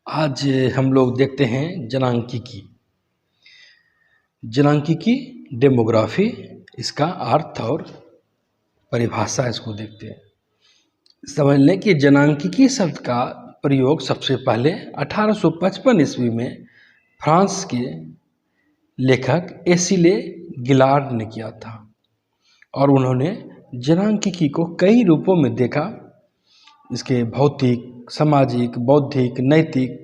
आज हम लोग देखते हैं जनांकिकी। जनांकिकी डेमोग्राफी, इसका अर्थ और परिभाषा इसको देखते हैं। समझ लें कि जनांकिकी शब्द का प्रयोग सबसे पहले 1855 ईस्वी में फ्रांस के लेखक एसिले गिलार्ड ने किया था और उन्होंने जनांकिकी को कई रूपों में देखा। इसके भौतिक, सामाजिक, बौद्धिक, नैतिक,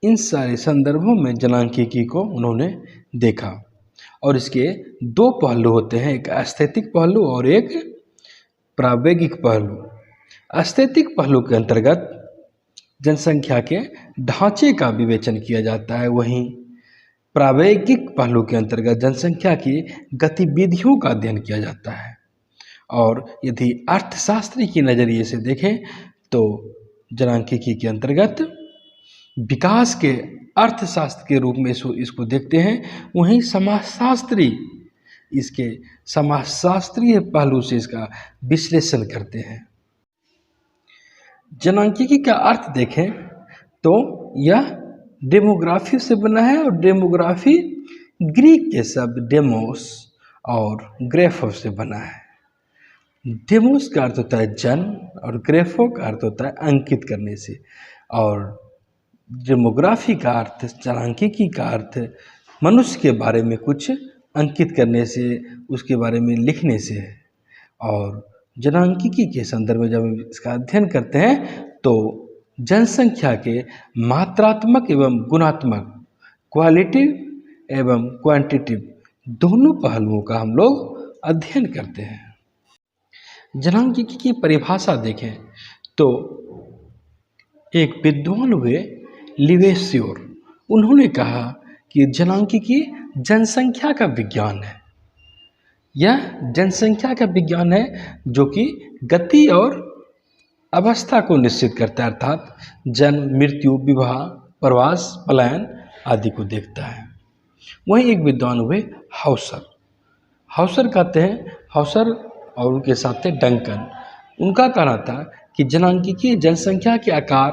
इन सारे संदर्भों में जनांकिकी को उन्होंने देखा और इसके दो पहलू होते हैं, एक एस्थेटिक पहलू और एक प्रावेगिक पहलू। एस्थेटिक पहलू के अंतर्गत जनसंख्या के ढांचे का विवेचन किया जाता है, वहीं प्रावेगिक पहलू के अंतर्गत जनसंख्या की गतिविधियों का अध्ययन किया जाता है। और यदि अर्थशास्त्री की नज़रिए से देखें तो जनांकिकी के अंतर्गत विकास के अर्थशास्त्र के रूप में इसको देखते हैं, वहीं समाजशास्त्री इसके समाजशास्त्रीय पहलू से इसका विश्लेषण करते हैं। जनांकिकी का अर्थ देखें तो यह डेमोग्राफी से बना है और डेमोग्राफी ग्रीक के शब्द डेमोस और ग्रेफो से बना है। डेमोस का अर्थ होता है जन्म और ग्रेफो का अर्थ होता है अंकित करने से, और डेमोग्राफी का अर्थ, जनांकिकी का अर्थ मनुष्य के बारे में कुछ अंकित करने से, उसके बारे में लिखने से है। और जनांकिकी के संदर्भ में जब हम इसका अध्ययन करते हैं तो जनसंख्या के मात्रात्मक एवं गुणात्मक, क्वालिटिव एवं क्वांटिटिव दोनों पहलुओं का हम लोग अध्ययन करते हैं। जनांकिकी की परिभाषा देखें तो एक विद्वान हुए लिवेसियोर, उन्होंने कहा कि जनांकिकी जनसंख्या का विज्ञान है। यह जनसंख्या का विज्ञान है जो कि गति और अवस्था को निश्चित करता है, अर्थात जन्म, मृत्यु, विवाह, प्रवास, पलायन आदि को देखता है। वहीं एक विद्वान हुए हाउसर कहते हैं, हाउसर और उनके साथ थे डंकन। उनका कहना था कि जनांकिकी जनसंख्या के आकार,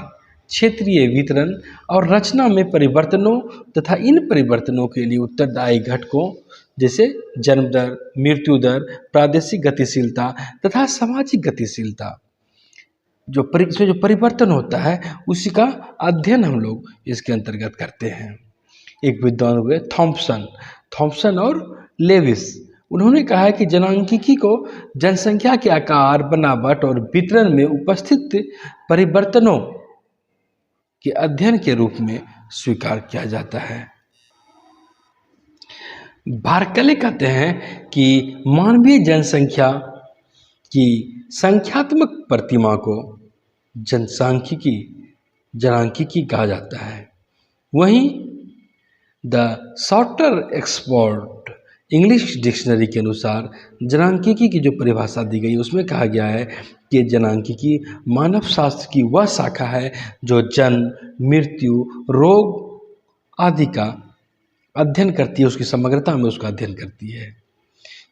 क्षेत्रीय वितरण और रचना में परिवर्तनों तथा इन परिवर्तनों के लिए उत्तरदायी घटकों जैसे जन्म दर, मृत्यु दर, प्रादेशिक गतिशीलता तथा सामाजिक गतिशीलता, जो परिवर्तन होता है उसी का अध्ययन हम लोग इसके अंतर्गत करते हैं। एक विद्वान हुए थॉम्पसन और लेविस, उन्होंने कहा है कि जनांकिकी को जनसंख्या के आकार, बनावट और वितरण में उपस्थित परिवर्तनों के अध्ययन के रूप में स्वीकार किया जाता है। बार्कले कहते हैं कि मानवीय जनसंख्या की संख्यात्मक प्रतिमा को जनांकिकी कहा जाता है। वहीं the shorter export English dictionary के अनुसार जनांकिकी की जो परिभाषा दी गई उसमें कहा गया है कि जनांकिकी मानव शास्त्र की वह शाखा है जो जन्म, मृत्यु, रोग आदि का अध्ययन करती है, उसकी समग्रता में उसका अध्ययन करती है।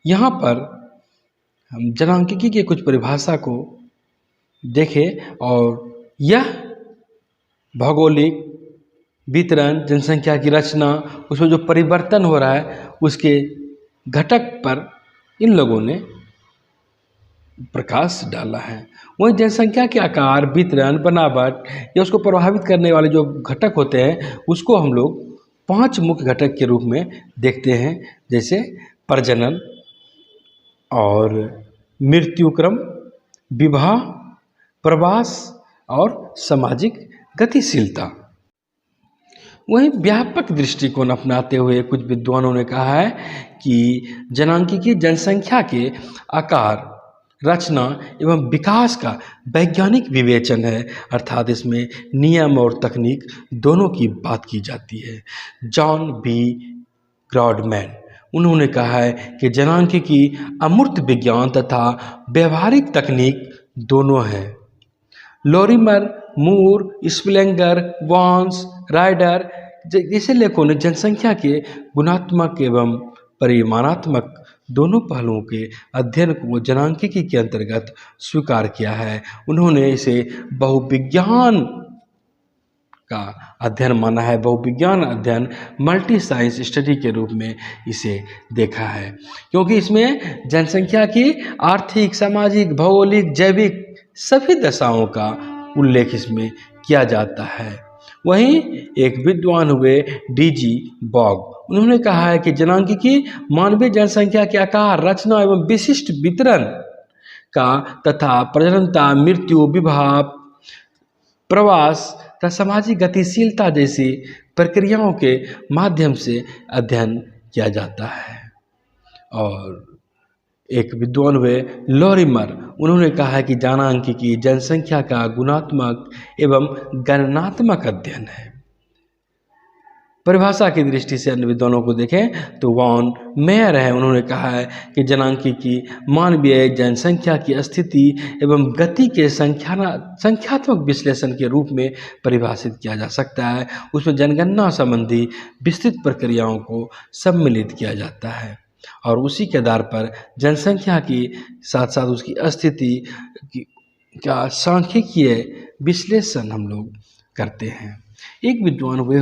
यहाँ पर हम जनांकिकी के कुछ परिभाषा को देखें और यह भौगोलिक वितरण, जनसंख्या की रचना, उसमें जो परिवर्तन हो रहा है उसके घटक पर इन लोगों ने प्रकाश डाला है। वहीं जनसंख्या के आकार, वितरण, बनावट या उसको प्रभावित करने वाले जो घटक होते हैं उसको हम लोग 5 मुख्य घटक के रूप में देखते हैं, जैसे प्रजनन और मृत्युक्रम, विवाह, प्रवास और सामाजिक गतिशीलता। वहीं व्यापक दृष्टिकोण अपनाते हुए कुछ विद्वानों ने कहा है कि जनांकिकी जनसंख्या के आकार, रचना एवं विकास का वैज्ञानिक विवेचन है, अर्थात इसमें नियम और तकनीक दोनों की बात की जाती है। जॉन बी ग्रॉडमैन, उन्होंने कहा है कि जनांकिकी अमूर्त विज्ञान तथा व्यवहारिक तकनीक दोनों है। लोरिमर, मूर, स्प्लेंगर, वांस, राइडर जैसे लेखकों ने जनसंख्या के गुणात्मक एवं परिमाणात्मक दोनों पहलुओं के अध्ययन को जनांकिकी के अंतर्गत स्वीकार किया है। उन्होंने इसे बहुविज्ञान का अध्ययन माना है, बहुविज्ञान अध्ययन, मल्टी साइंस स्टडी के रूप में इसे देखा है, क्योंकि इसमें जनसंख्या की आर्थिक, सामाजिक, भौगोलिक, जैविक सभी दशाओं का उल्लेख इसमें किया जाता है। वहीं एक विद्वान हुए डीजी बॉग, उन्होंने कहा है कि जनांकिकी मानवीय जनसंख्या के आकार, रचना एवं विशिष्ट वितरण का तथा प्रजननता, मृत्यु, विवाह, प्रवास तथा सामाजिक गतिशीलता जैसी प्रक्रियाओं के माध्यम से अध्ययन किया जाता है। और एक विद्वान हुए लॉरिमर, उन्होंने कहा है कि जनांकिकी जनसंख्या का गुणात्मक एवं गणनात्मक अध्ययन है। परिभाषा की दृष्टि से अन्य विद्वानों को देखें तो वॉन मेयर है, उन्होंने कहा है कि जनांकिकी मानवीय जनसंख्या की स्थिति एवं गति के संख्यात्मक विश्लेषण के रूप में परिभाषित किया जा सकता है। उसमें जनगणना संबंधी विस्तृत प्रक्रियाओं को सम्मिलित किया जाता है और उसी के आधार पर जनसंख्या की साथ साथ उसकी स्थिति का सांख्यिकीय विश्लेषण हम लोग करते हैं। एक विद्वान हुए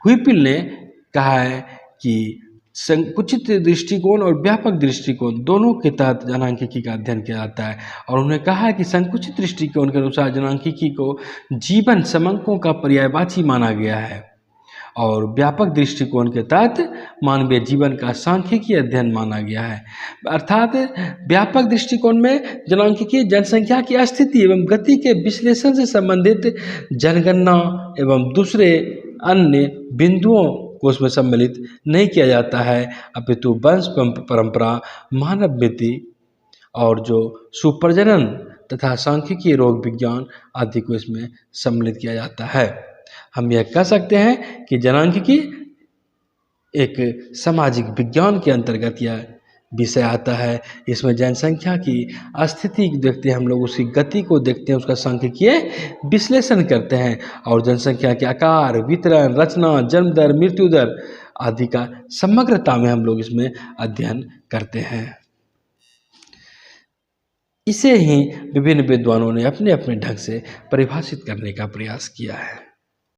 हुइपिल ने कहा है कि संकुचित दृष्टिकोण और व्यापक दृष्टिकोण दोनों के तहत जनांकिकी का अध्ययन किया जाता है। और उन्होंने कहा है कि संकुचित दृष्टिकोण के अनुसार जनांकिकी को जीवन समंकों का पर्यायवाची माना गया है और व्यापक दृष्टिकोण के तहत मानवीय जीवन का सांख्यिकीय अध्ययन माना गया है। अर्थात व्यापक दृष्टिकोण में जनांकिकी जनसंख्या की स्थिति एवं गति के विश्लेषण से संबंधित जनगणना एवं दूसरे अन्य बिंदुओं को उसमें सम्मिलित नहीं किया जाता है, अपितु वंश परंपरा, मानव मिति और जो सुप्रजनन तथा सांख्यिकीय रोग विज्ञान आदि को इसमें सम्मिलित किया जाता है। हम यह कह सकते हैं कि जनांकिकी एक सामाजिक विज्ञान के अंतर्गत यह विषय आता है। इसमें जनसंख्या की स्थिति देखते हैं हम लोग, उसकी गति को देखते हैं, उसका सांख्यिकीय विश्लेषण करते हैं और जनसंख्या के आकार, वितरण, रचना, जन्म दर, मृत्यु दर आदि का समग्रता में हम लोग इसमें अध्ययन करते हैं। इसे ही विभिन्न विद्वानों ने अपने अपने ढंग से परिभाषित करने का प्रयास किया है।